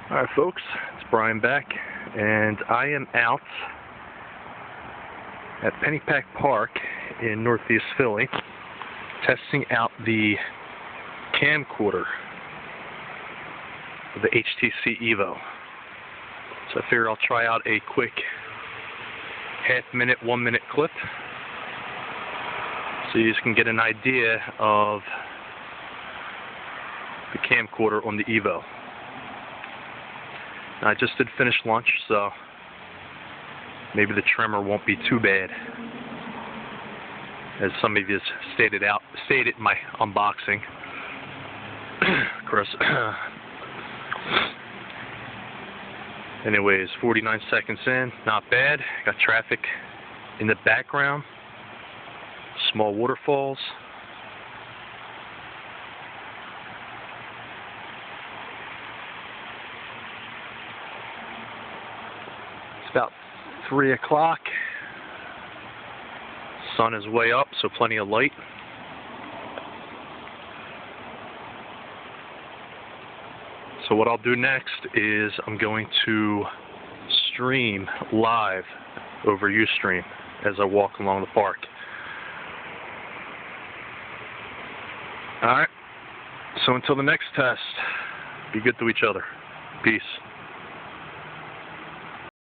Alright folks, it's Brian back, and I am out at Pennepack Park in Northeast Philly testing out the camcorder of the HTC EVO. So I figured I'll try out a quick half-minute, 1-minute clip so you can get an idea of the camcorder on the EVO. I just did finish lunch, so maybe the tremor won't be too bad, as some of you stated in my unboxing. Of course. Anyways, 49 seconds in, not bad. Got traffic in the background, small waterfalls. About 3 o'clock. Sun is way up, so plenty of light. So what I'll do next is I'm going to stream live over Ustream as I walk along the park. Alright, so until the next test, be good to each other. Peace.